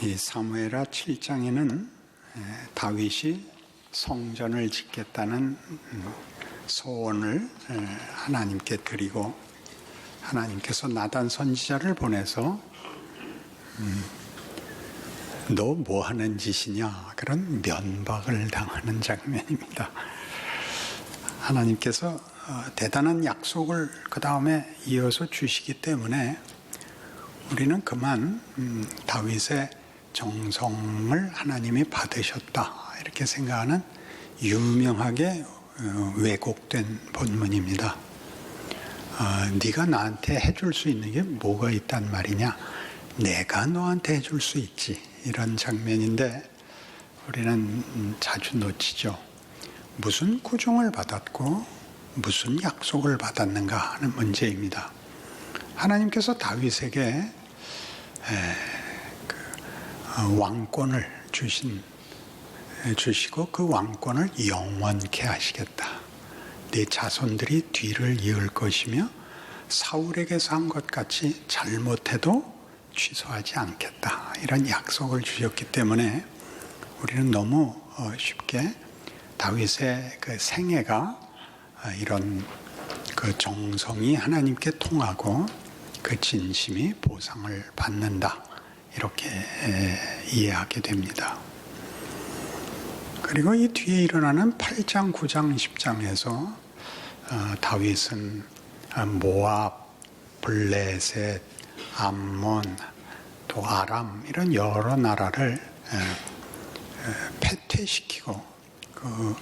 이 사무엘하 7장에는 다윗이 성전을 짓겠다는 소원을 하나님께 드리고 하나님께서 나단 선지자를 보내서 너 뭐 하는 짓이냐 그런 면박을 당하는 장면입니다. 하나님께서 대단한 약속을 그 다음에 이어서 주시기 때문에 우리는 그만 다윗의 정성을 하나님이 받으셨다 이렇게 생각하는 유명하게 왜곡된 본문입니다. 네가 나한테 해줄 수 있는 게 뭐가 있단 말이냐, 내가 너한테 해줄 수 있지, 이런 장면인데 우리는 자주 놓치죠. 무슨 구종을 받았고 무슨 약속을 받았는가 하는 문제입니다. 하나님께서 다윗에게 왕권을 주시고 그 왕권을 영원케 하시겠다. 네 자손들이 뒤를 이을 것이며 사울에게서 한 것 같이 잘못해도 취소하지 않겠다. 이런 약속을 주셨기 때문에 우리는 너무 쉽게 다윗의 그 생애가 이런 그 정성이 하나님께 통하고 그 진심이 보상을 받는다 이렇게 이해하게 됩니다. 그리고 이 뒤에 일어나는 8장, 9장, 10장에서 다윗은 모압, 블레셋, 암몬, 또 아람 이런 여러 나라를 패퇴시키고 그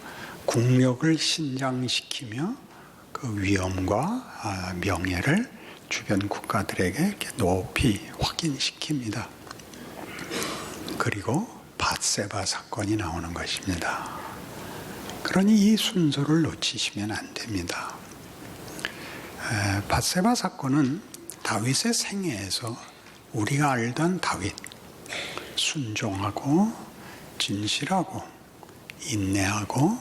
국력을 신장시키며 그 위엄과 명예를 주변 국가들에게 이렇게 높이 확인시킵니다. 그리고 밧세바 사건이 나오는 것입니다. 그러니 이 순서를 놓치시면 안 됩니다. 밧세바 사건은 다윗의 생애에서 우리가 알던 다윗, 순종하고 진실하고 인내하고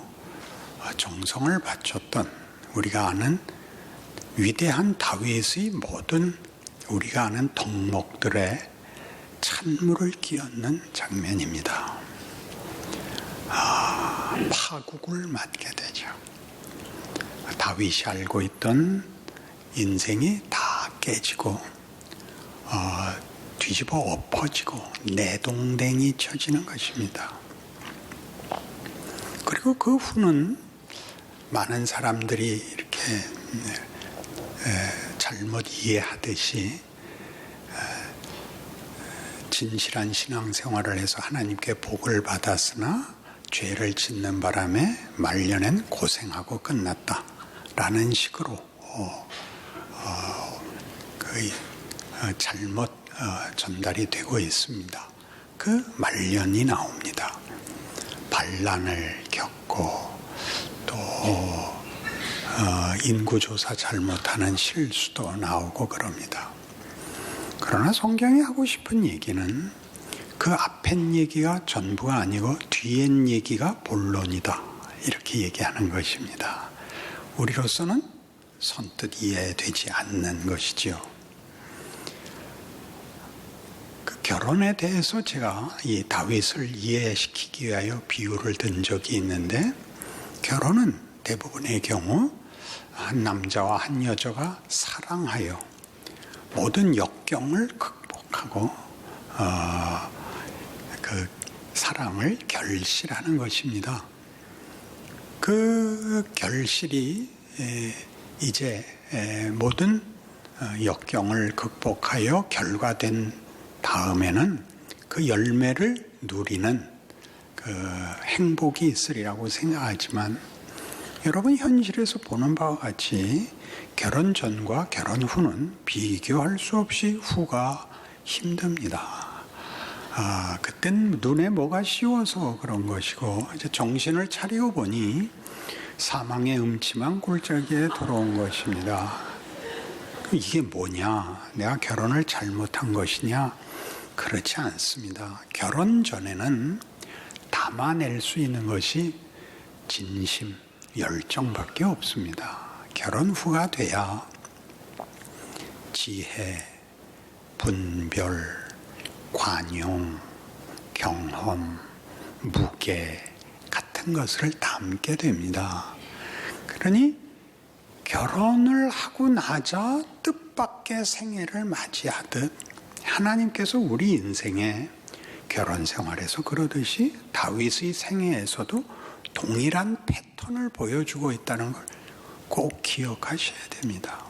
정성을 바쳤던 우리가 아는 위대한 다윗의 모든 우리가 아는 덕목들의 찬물을 끼얹는 장면입니다. 파국을 맞게 되죠. 다윗이 알고 있던 인생이 다 깨지고 뒤집어 엎어지고 내동댕이 쳐지는 것입니다. 그리고 그 후는 많은 사람들이 이렇게 잘못 이해하듯이 진실한 신앙생활을 해서 하나님께 복을 받았으나 죄를 짓는 바람에 말년엔 고생하고 끝났다라는 식으로 잘못 전달이 되고 있습니다. 그 말년이 나옵니다. 반란을 겪고 또 인구조사 잘못하는 실수도 나오고 그럽니다. 그러나 성경이 하고 싶은 얘기는 그 앞엔 얘기가 전부가 아니고 뒤엔 얘기가 본론이다 이렇게 얘기하는 것입니다. 우리로서는 선뜻 이해되지 않는 것이지요. 그 결혼에 대해서 제가 이 다윗을 이해시키기 위하여 비유를 든 적이 있는데, 결혼은 대부분의 경우 한 남자와 한 여자가 사랑하여 모든 역경을 극복하고 그 사랑을 결실하는 것입니다. 그 결실이 이제 모든 역경을 극복하여 결과된 다음에는 그 열매를 누리는 그 행복이 있으리라고 생각하지만, 여러분 현실에서 보는 바와 같이 결혼 전과 결혼 후는 비교할 수 없이 후가 힘듭니다. 그땐 눈에 뭐가 씌워서 그런 것이고, 이제 정신을 차리고 보니 사망의 음침한 골짜기에 들어온 것입니다. 이게 뭐냐? 내가 결혼을 잘못한 것이냐? 그렇지 않습니다. 결혼 전에는 담아낼 수 있는 것이 진심, 열정밖에 없습니다. 결혼 후가 돼야 지혜, 분별, 관용, 경험, 무게 같은 것을 담게 됩니다. 그러니 결혼을 하고 나자 뜻밖의 생애를 맞이하듯 하나님께서 우리 인생에 결혼 생활에서 그러듯이 다윗의 생애에서도 동일한 패턴을 보여주고 있다는 걸 꼭 기억하셔야 됩니다.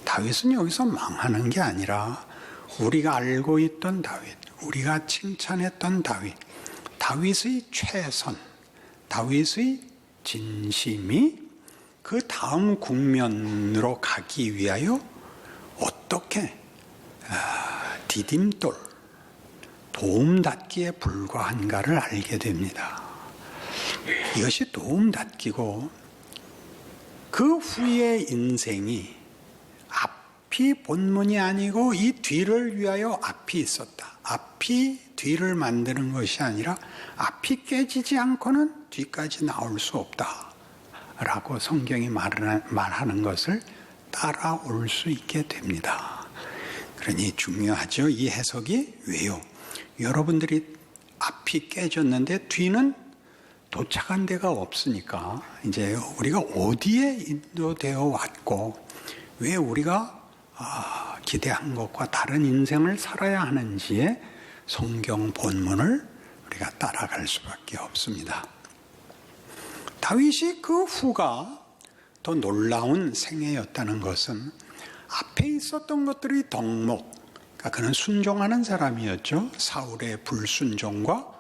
다윗은 여기서 망하는 게 아니라 우리가 알고 있던 다윗, 우리가 칭찬했던 다윗, 다윗의 최선, 다윗의 진심이 그 다음 국면으로 가기 위하여 어떻게 디딤돌, 도움닫기에 불과한가를 알게 됩니다. 이것이 도움닫기고 그 후의 인생이 앞이 본문이 아니고 이 뒤를 위하여 앞이 있었다. 앞이 뒤를 만드는 것이 아니라 앞이 깨지지 않고는 뒤까지 나올 수 없다. 라고 성경이 말하는 것을 따라올 수 있게 됩니다. 그러니 중요하죠. 이 해석이 왜요? 여러분들이 앞이 깨졌는데 뒤는 도착한 데가 없으니까 이제 우리가 어디에 인도되어 왔고 왜 우리가 기대한 것과 다른 인생을 살아야 하는지에 성경 본문을 우리가 따라갈 수밖에 없습니다. 다윗이 그 후가 더 놀라운 생애였다는 것은 앞에 있었던 것들이 덕목, 그러니까 그는 순종하는 사람이었죠. 사울의 불순종과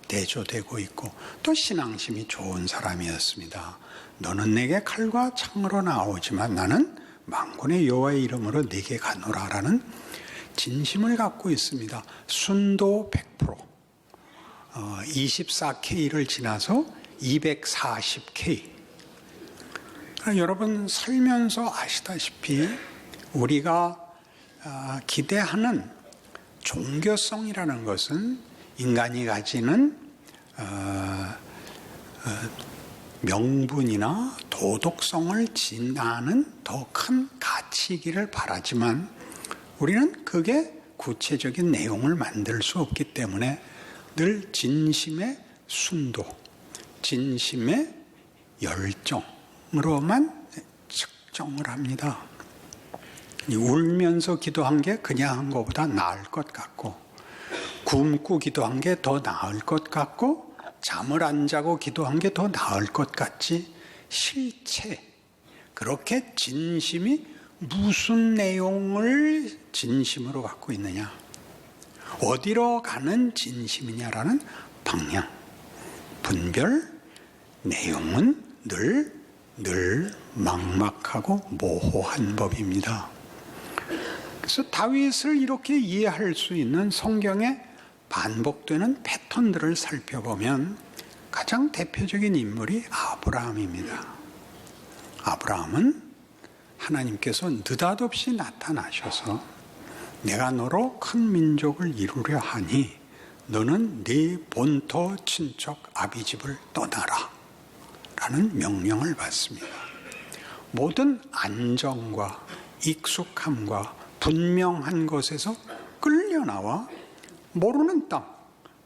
대조되고 있고 또 신앙심이 좋은 사람이었습니다. 너는 내게 칼과 창으로 나오지만 나는 만군의 여호와의 이름으로 네게 가노라라는 진심을 갖고 있습니다. 순도 100%, 24K를 지나서 240K. 여러분 살면서 아시다시피 우리가 기대하는 종교성이라는 것은 인간이 가지는 명분이나 도덕성을 지나는 더 큰 가치이기를 바라지만 우리는 그게 구체적인 내용을 만들 수 없기 때문에 늘 진심의 순도, 진심의 열정으로만 측정을 합니다. 울면서 기도한 게 그냥 한 것보다 나을 것 같고 굶고 기도한 게 더 나을 것 같고 잠을 안 자고 기도한 게 더 나을 것 같지 실체 그렇게 진심이 무슨 내용을 진심으로 갖고 있느냐 어디로 가는 진심이냐라는 방향 분별 내용은 늘 막막하고 모호한 법입니다. 그래서 다윗을 이렇게 이해할 수 있는 성경의 반복되는 패턴들을 살펴보면 가장 대표적인 인물이 아브라함입니다. 아브라함은 하나님께서 느닷없이 나타나셔서 내가 너로 큰 민족을 이루려 하니 너는 네 본토 친척 아비집을 떠나라 라는 명령을 받습니다. 모든 안정과 익숙함과 분명한 것에서 끌려나와 모르는 땅,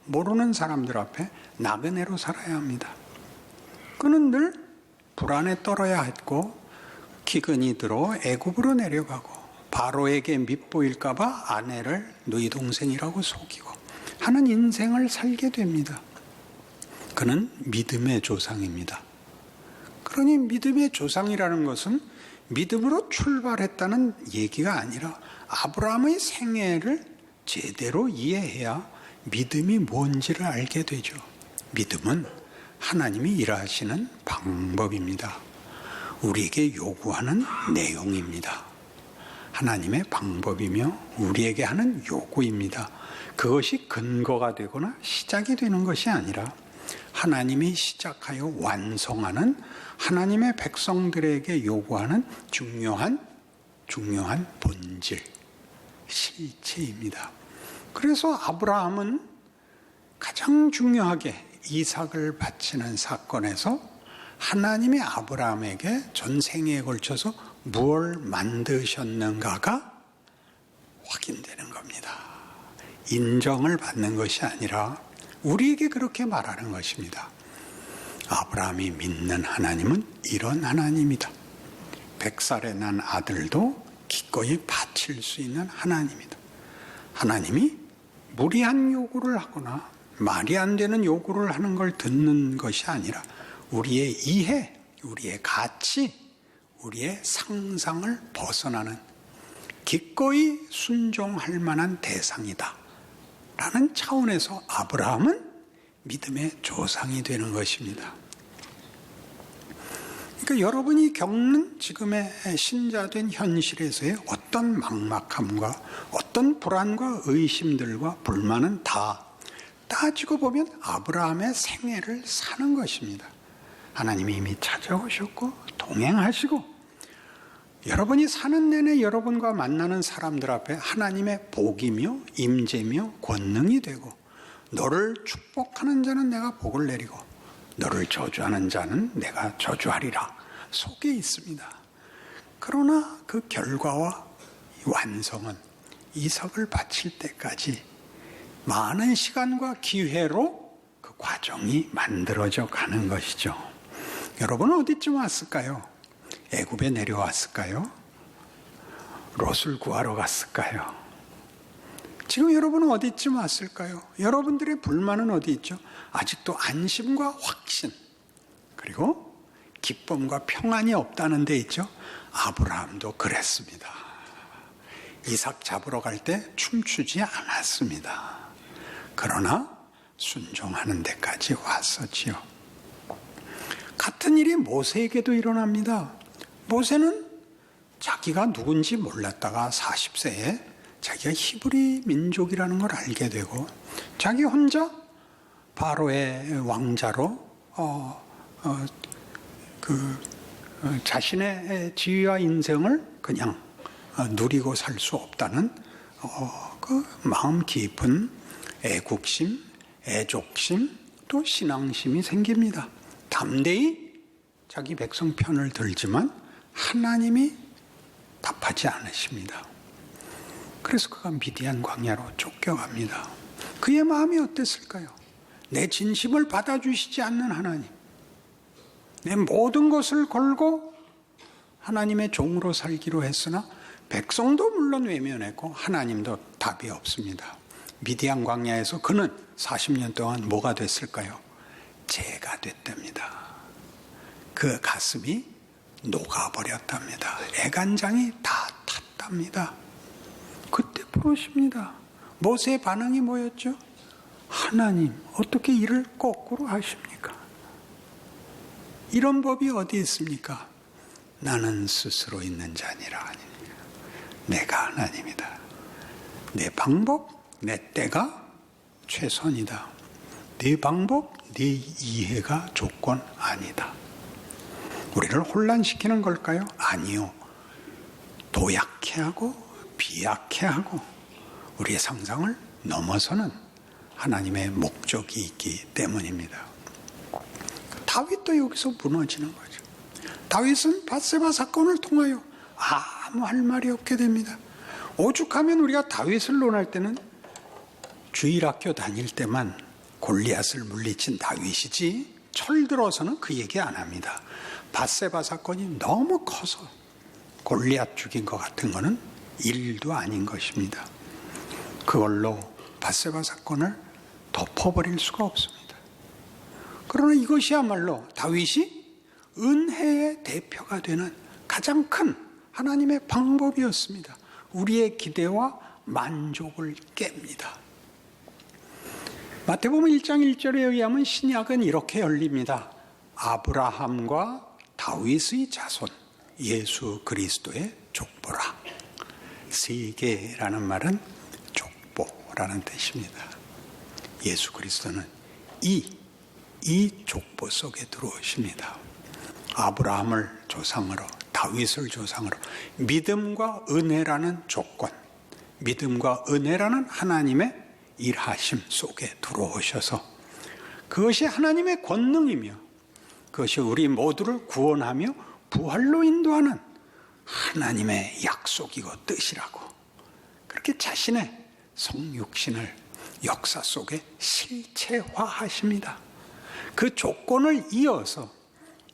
모르는 사람들 앞에 나그네로 살아야 합니다. 그는 늘 불안에 떨어야 했고 기근이 들어 애굽으로 내려가고 바로에게 밉보일까 봐 아내를 너희 동생이라고 속이고 하는 인생을 살게 됩니다. 그는 믿음의 조상입니다. 그러니 믿음의 조상이라는 것은 믿음으로 출발했다는 얘기가 아니라 아브라함의 생애를 제대로 이해해야 믿음이 뭔지를 알게 되죠. 믿음은 하나님이 일하시는 방법입니다. 우리에게 요구하는 내용입니다. 하나님의 방법이며 우리에게 하는 요구입니다. 그것이 근거가 되거나 시작이 되는 것이 아니라 하나님이 시작하여 완성하는 하나님의 백성들에게 요구하는 중요한 본질, 실체입니다. 그래서 아브라함은 가장 중요하게 이삭을 바치는 사건에서 하나님이 아브라함에게 전생에 걸쳐서 무엇을 만드셨는가가 확인되는 겁니다. 인정을 받는 것이 아니라 우리에게 그렇게 말하는 것입니다. 아브라함이 믿는 하나님은 이런 하나님이다. 100살에 난 아들도 기꺼이 바칠 수 있는 하나님이다. 하나님이 무리한 요구를 하거나 말이 안 되는 요구를 하는 걸 듣는 것이 아니라 우리의 이해, 우리의 가치, 우리의 상상을 벗어나는 기꺼이 순종할 만한 대상이다 라는 차원에서 아브라함은 믿음의 조상이 되는 것입니다. 그러니까 여러분이 겪는 지금의 신자된 현실에서의 어떤 막막함과 어떤 불안과 의심들과 불만은 다 따지고 보면 아브라함의 생애를 사는 것입니다. 하나님이 이미 찾아오셨고 동행하시고 여러분이 사는 내내 여러분과 만나는 사람들 앞에 하나님의 복이며 임재며 권능이 되고 너를 축복하는 자는 내가 복을 내리고 너를 저주하는 자는 내가 저주하리라 속에 있습니다. 그러나 그 결과와 완성은 이삭을 바칠 때까지 많은 시간과 기회로 그 과정이 만들어져 가는 것이죠. 여러분은 어디쯤 왔을까요? 애굽에 내려왔을까요? 롯을 구하러 갔을까요? 지금 여러분은 어디쯤 왔을까요? 여러분들의 불만은 어디 있죠? 아직도 안심과 확신 그리고 기쁨과 평안이 없다는 데 있죠. 아브라함도 그랬습니다. 이삭 잡으러 갈 때 춤추지 않았습니다. 그러나 순종하는 데까지 왔었지요. 같은 일이 모세에게도 일어납니다. 모세는 자기가 누군지 몰랐다가 40세에 자기가 히브리 민족이라는 걸 알게 되고 자기 혼자 바로의 왕자로 자신의 지위와 인생을 그냥 누리고 살 수 없다는 그 마음 깊은 애국심, 애족심, 또 신앙심이 생깁니다. 담대히 자기 백성 편을 들지만 하나님이 답하지 않으십니다. 그래서 그가 미디안 광야로 쫓겨갑니다. 그의 마음이 어땠을까요? 내 진심을 받아주시지 않는 하나님, 내 모든 것을 걸고 하나님의 종으로 살기로 했으나 백성도 물론 외면했고 하나님도 답이 없습니다. 미디안 광야에서 그는 40년 동안 뭐가 됐을까요? 재가 됐답니다. 그 가슴이 녹아버렸답니다. 애간장이 다 탔답니다. 그때 부르십니다. 모세의 반응이 뭐였죠? 하나님, 어떻게 일을 거꾸로 하십니까? 이런 법이 어디 있습니까? 나는 스스로 있는 자니라 아닙니까? 내가 하나님이다. 내 방법, 내 때가 최선이다. 네 방법, 네 이해가 조건 아니다. 우리를 혼란시키는 걸까요? 아니요. 도약해 하고 비약해 하고 우리의 상상을 넘어서는 하나님의 목적이 있기 때문입니다. 다윗도 여기서 무너지는 거죠. 다윗은 밧세바 사건을 통하여 아무 할 말이 없게 됩니다. 오죽하면 우리가 다윗을 논할 때는 주일학교 다닐 때만 골리앗을 물리친 다윗이지 철들어서는 그 얘기 안 합니다. 밧세바 사건이 너무 커서 골리앗 죽인 것 같은 거는 일도 아닌 것입니다. 그걸로 밧세바 사건을 덮어버릴 수가 없습니다. 그러나 이것이야말로 다윗이 은혜의 대표가 되는 가장 큰 하나님의 방법이었습니다. 우리의 기대와 만족을 깹니다. 마태복음 1장 1절에 의하면 신약은 이렇게 열립니다. 아브라함과 다윗의 자손 예수 그리스도의 족보라. 세계라는 말은 족보라는 뜻입니다. 예수 그리스도는 이 족보 속에 들어오십니다. 아브라함을 조상으로, 다윗을 조상으로 믿음과 은혜라는 조건, 믿음과 은혜라는 하나님의 일하심 속에 들어오셔서 그것이 하나님의 권능이며 그것이 우리 모두를 구원하며 부활로 인도하는 하나님의 약속이고 뜻이라고 그렇게 자신의 성육신을 역사 속에 실체화하십니다. 그 조건을 이어서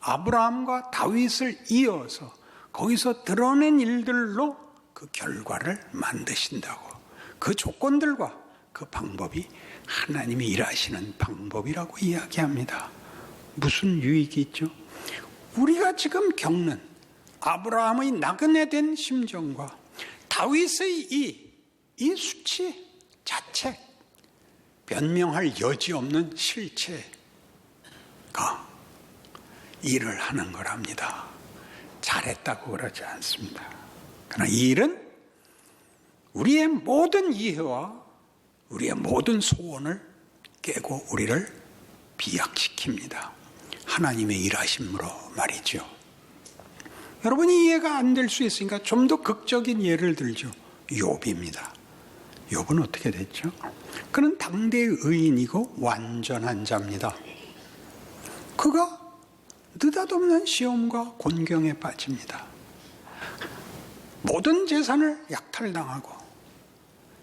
아브라함과 다윗을 이어서 거기서 드러낸 일들로 그 결과를 만드신다고. 그 조건들과 그 방법이 하나님이 일하시는 방법이라고 이야기합니다. 무슨 유익이 있죠? 우리가 지금 겪는 아브라함의 나그네 된 심정과 다윗의 이 수치 자체, 변명할 여지 없는 실체가 일을 하는 거랍니다. 잘했다고 그러지 않습니다. 그러나 이 일은 우리의 모든 이해와 우리의 모든 소원을 깨고 우리를 비약시킵니다. 하나님의 일하심으로 말이죠. 여러분이 이해가 안 될 수 있으니까 좀 더 극적인 예를 들죠. 욥입니다. 욥은 어떻게 됐죠? 그는 당대의 의인이고 완전한 자입니다. 그가 느닷없는 시험과 곤경에 빠집니다. 모든 재산을 약탈당하고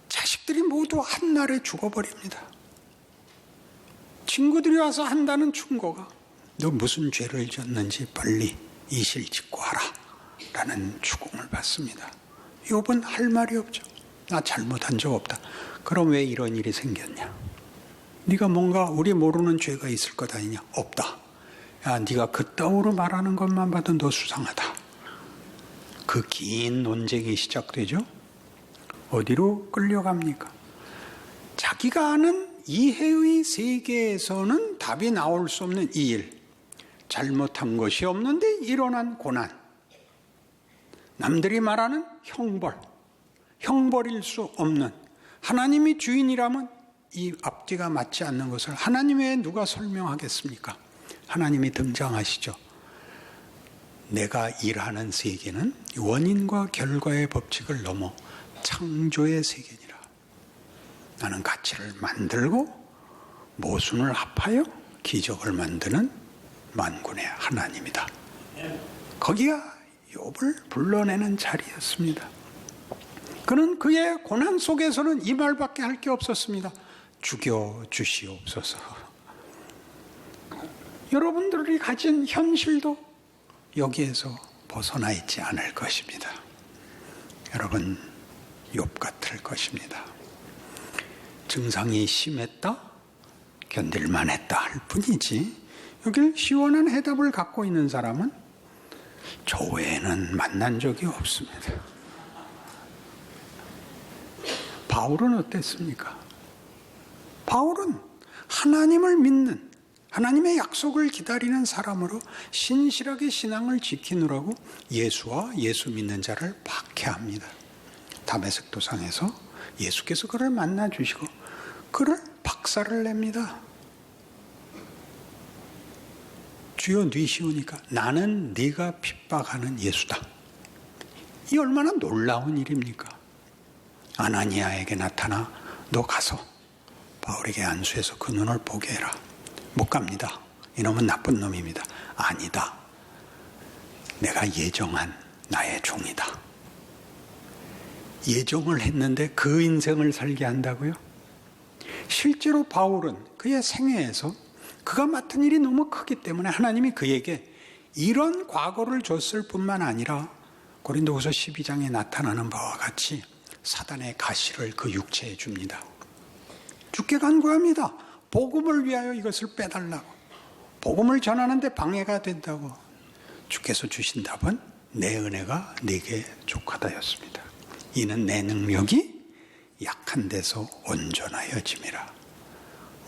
자식들이 모두 한날에 죽어버립니다. 친구들이 와서 한다는 충고가 너 무슨 죄를 졌는지 빨리 이실 짓고 하라 라는 추궁을 받습니다. 욥은 할 말이 없죠. 나 잘못한 적 없다. 그럼 왜 이런 일이 생겼냐? 네가 뭔가 우리 모르는 죄가 있을 것 아니냐? 없다. 야, 네가 그따위로 말하는 것만 봐도 너 수상하다. 그 긴 논쟁이 시작되죠. 어디로 끌려갑니까? 자기가 아는 이해의 세계에서는 답이 나올 수 없는 이 일, 잘못한 것이 없는데 일어난 고난, 남들이 말하는 형벌일 수 없는, 하나님이 주인이라면 이 앞뒤가 맞지 않는 것을 하나님 외에 누가 설명하겠습니까? 하나님이 등장하시죠. 내가 일하는 세계는 원인과 결과의 법칙을 넘어 창조의 세계니라. 나는 가치를 만들고 모순을 합하여 기적을 만드는 만군의 하나님이다. 거기가 욥을 불러내는 자리였습니다. 그는 그의 고난 속에서는 이 말밖에 할 게 없었습니다. 죽여주시옵소서. 여러분들이 가진 현실도 여기에서 벗어나 있지 않을 것입니다. 여러분, 욥 같을 것입니다. 증상이 심했다, 견딜만 했다 할 뿐이지 여길 시원한 해답을 갖고 있는 사람은 저 외에는 만난 적이 없습니다. 바울은 어땠습니까? 바울은 하나님을 믿는, 하나님의 약속을 기다리는 사람으로 신실하게 신앙을 지키느라고 예수와 예수 믿는 자를 박해합니다. 다메섹 도상에서 예수께서 그를 만나 주시고 그를 박살을 냅니다. 주여 뉘시오니까 나는 네가 핍박하는 예수다. 이 얼마나 놀라운 일입니까? 아나니아에게 나타나 너 가서 바울에게 안수해서 그 눈을 보게 해라. 못 갑니다. 이놈은 나쁜 놈입니다. 아니다. 내가 예정한 나의 종이다. 예정을 했는데 그 인생을 살게 한다고요? 실제로 바울은 그의 생애에서 그가 맡은 일이 너무 크기 때문에 하나님이 그에게 이런 과거를 줬을 뿐만 아니라 고린도후서 12장에 나타나는 바와 같이 사단의 가시를 그 육체에 줍니다. 주께 간구합니다. 복음을 위하여 이것을 빼달라고. 복음을 전하는데 방해가 된다고. 주께서 주신 답은 내 은혜가 네게 족하다였습니다. 이는 내 능력이 약한 데서 온전하여짐이라.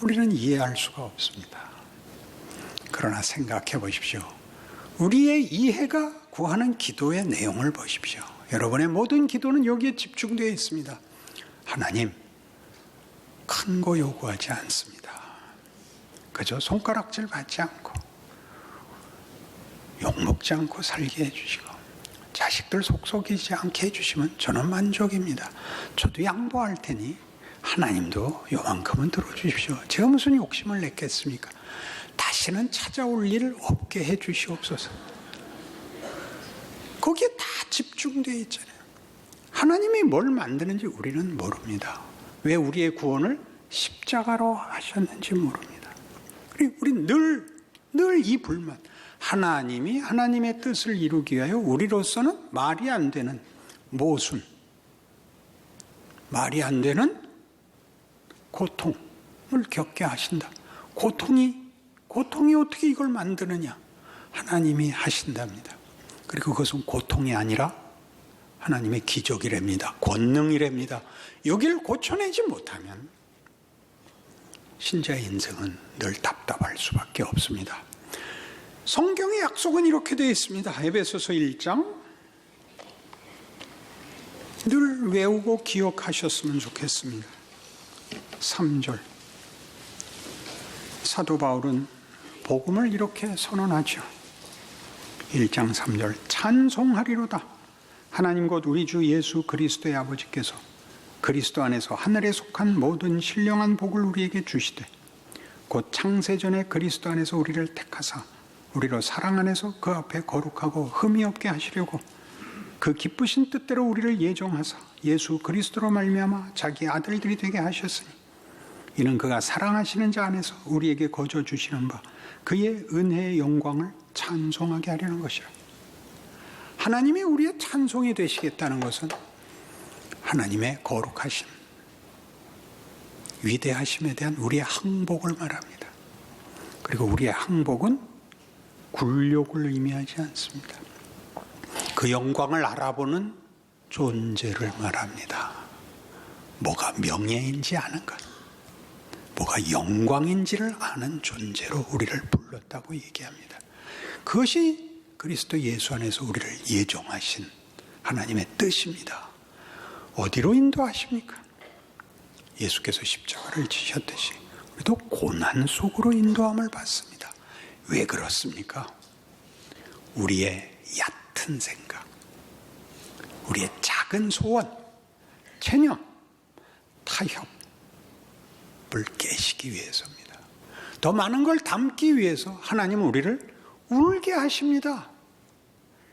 우리는 이해할 수가 없습니다. 그러나 생각해 보십시오. 우리의 이해가 구하는 기도의 내용을 보십시오. 여러분의 모든 기도는 여기에 집중되어 있습니다. 하나님, 큰 거 요구하지 않습니다. 그저 손가락질 받지 않고 욕먹지 않고 살게 해주시고 자식들 속썩이지 않게 해주시면 저는 만족입니다. 저도 양보할 테니 하나님도 요만큼은 들어주십시오. 제가 무슨 욕심을 냈겠습니까? 다시는 찾아올 일 없게 해주시옵소서. 거기에 다 집중되어 있잖아요. 하나님이 뭘 만드는지 우리는 모릅니다. 왜 우리의 구원을 십자가로 하셨는지 모릅니다. 그리고 우리 늘 이 불만, 하나님이 하나님의 뜻을 이루기 위하여 우리로서는 말이 안 되는 모순, 말이 안 되는 고통을 겪게 하신다. 고통이 어떻게 이걸 만드느냐? 하나님이 하신답니다. 그리고 그것은 고통이 아니라 하나님의 기적이랍니다. 권능이랍니다. 여기를 고쳐내지 못하면 신자의 인생은 늘 답답할 수밖에 없습니다. 성경의 약속은 이렇게 되어 있습니다. 에베소서 1장 늘 외우고 기억하셨으면 좋겠습니다. 3절 사도 바울은 복음을 이렇게 선언하죠. 1장 3절 찬송하리로다. 하나님 곧 우리 주 예수 그리스도의 아버지께서 그리스도 안에서 하늘에 속한 모든 신령한 복을 우리에게 주시되 곧 창세전에 그리스도 안에서 우리를 택하사 우리로 사랑 안에서 그 앞에 거룩하고 흠이 없게 하시려고 그 기쁘신 뜻대로 우리를 예정하사 예수 그리스도로 말미암아 자기 아들들이 되게 하셨으니 이는 그가 사랑하시는 자 안에서 우리에게 거저 주시는 바 그의 은혜의 영광을 찬송하게 하려는 것이라. 하나님이 우리의 찬송이 되시겠다는 것은 하나님의 거룩하심, 위대하심에 대한 우리의 항복을 말합니다. 그리고 우리의 항복은 굴욕을 의미하지 않습니다. 그 영광을 알아보는 존재를 말합니다. 뭐가 명예인지 아는 것, 뭐가 영광인지를 아는 존재로 우리를 불렀다고 얘기합니다. 그것이 그리스도 예수 안에서 우리를 예정하신 하나님의 뜻입니다. 어디로 인도하십니까? 예수께서 십자가를 지셨듯이 우리도 고난 속으로 인도함을 받습니다. 왜 그렇습니까? 우리의 얕은 생각, 우리의 작은 소원, 체념, 타협을 깨시기 위해서입니다. 더 많은 걸 담기 위해서 하나님은 우리를 울게 하십니다.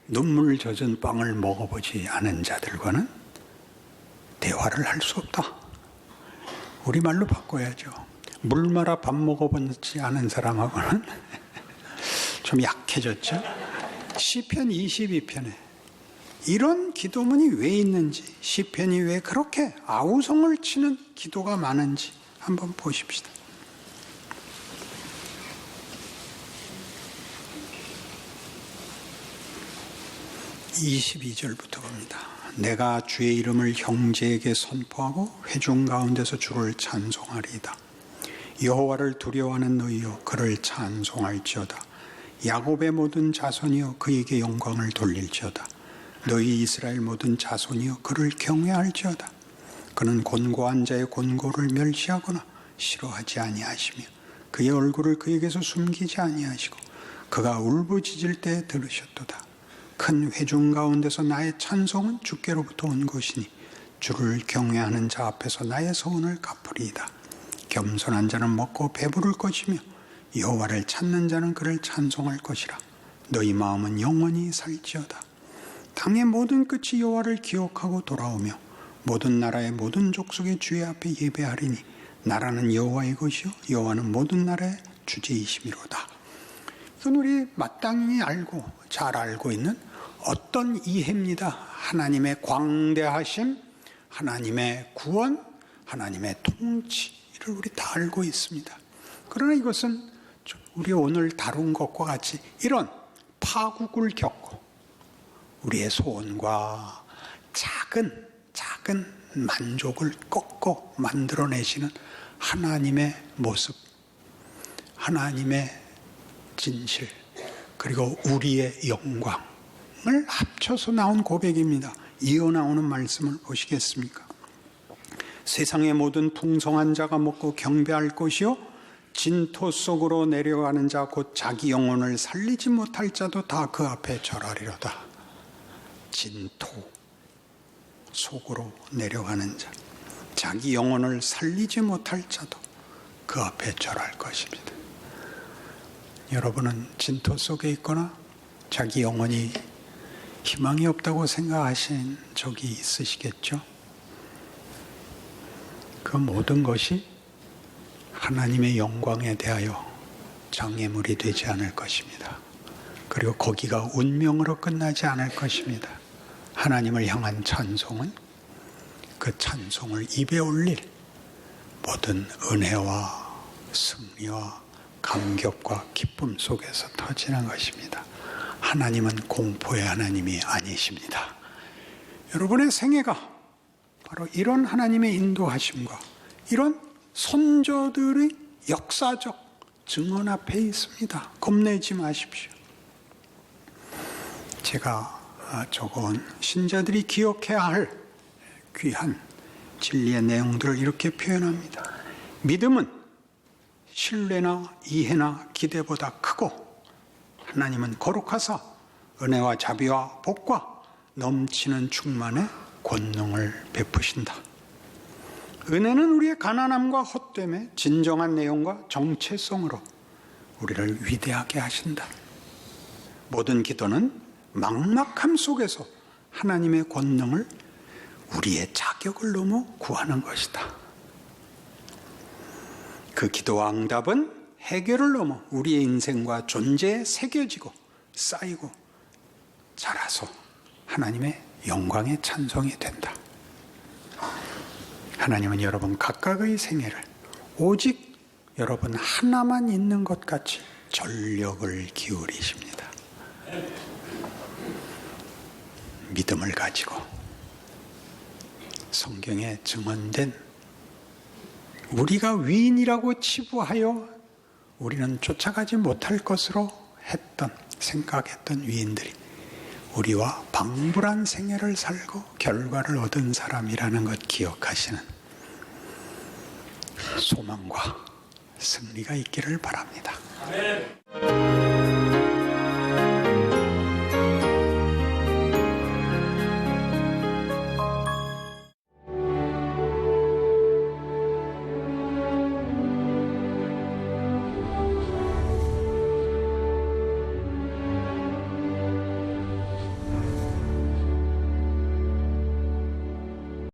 눈물 젖은 빵을 먹어보지 않은 자들과는 대화를 할 수 없다. 우리말로 바꿔야죠. 물 말아 밥 먹어보지 않은 사람하고는 좀 약해졌죠. 시편 22편에 이런 기도문이 왜 있는지, 시편이 왜 그렇게 아우성을 치는 기도가 많은지 한번 보십시다. 22절부터 봅니다. 내가 주의 이름을 형제에게 선포하고 회중 가운데서 주를 찬송하리이다. 여호와를 두려워하는 너희여 그를 찬송할지어다. 야곱의 모든 자손이여 그에게 영광을 돌릴지어다. 너희 이스라엘 모든 자손이여 그를 경외할지어다. 그는 곤고한 자의 곤고를 멸시하거나 싫어하지 아니하시며 그의 얼굴을 그에게서 숨기지 아니하시고 그가 울부짖을 때 들으셨도다. 큰 회중 가운데서 나의 찬송은 주께로부터 온 것이니 주를 경외하는 자 앞에서 나의 소원을 갚으리이다. 겸손한 자는 먹고 배부를 것이며 여호와를 찾는 자는 그를 찬송할 것이라. 너희 마음은 영원히 살지어다. 땅의 모든 끝이 여호와를 기억하고 돌아오며 모든 나라의 모든 족속의 주의 앞에 예배하리니 나라는 여호와의 것이요 여호와는 모든 나라의 주제이심이로다. 이건 우리 마땅히 잘 알고 있는 어떤 이해입니다. 하나님의 광대하심, 하나님의 구원, 하나님의 통치를 우리 다 알고 있습니다. 그러나 이것은 우리 오늘 다룬 것과 같이 이런 파국을 겪고 우리의 소원과 작은 만족을 꺾고 만들어내시는 하나님의 모습, 하나님의 진실, 그리고 우리의 영광을 합쳐서 나온 고백입니다. 이어 나오는 말씀을 보시겠습니까? 세상의 모든 풍성한 자가 먹고 경배할 것이요 진토 속으로 내려가는 자 곧 자기 영혼을 살리지 못할 자도 다 그 앞에 절하리로다. 진토 속으로 내려가는 자, 자기 영혼을 살리지 못할 자도 그 앞에 절할 것입니다. 여러분은 진토 속에 있거나 자기 영혼이 희망이 없다고 생각하신 적이 있으시겠죠? 그 그 모든 것이 하나님의 영광에 대하여 장애물이 되지 않을 것입니다. 그리고 거기가 운명으로 끝나지 않을 것입니다. 하나님을 향한 찬송은 그 찬송을 입에 올릴 모든 은혜와 승리와 감격과 기쁨 속에서 터지는 것입니다. 하나님은 공포의 하나님이 아니십니다. 여러분의 생애가 바로 이런 하나님의 인도하심과 이런 선조들의 역사적 증언 앞에 있습니다. 겁내지 마십시오. 제가 적은 신자들이 기억해야 할 귀한 진리의 내용들을 이렇게 표현합니다. 믿음은 신뢰나 이해나 기대보다 크고 하나님은 거룩하사 은혜와 자비와 복과 넘치는 충만의 권능을 베푸신다. 은혜는 우리의 가난함과 헛됨의 진정한 내용과 정체성으로 우리를 위대하게 하신다. 모든 기도는 막막함 속에서 하나님의 권능을 우리의 자격을 넘어 구하는 것이다. 그 기도와 응답은 해결을 넘어 우리의 인생과 존재에 새겨지고 쌓이고 자라서 하나님의 영광의 찬송이 된다. 하나님은 여러분 각각의 생애를 오직 여러분 하나만 있는 것 같이 전력을 기울이십니다. 믿음을 가지고 성경에 증언된 우리가 위인이라고 치부하여 우리는 쫓아가지 못할 것으로 생각했던 위인들이 우리와 방불한 생애를 살고 결과를 얻은 사람이라는 것 기억하시는 소망과 승리가 있기를 바랍니다. 아멘.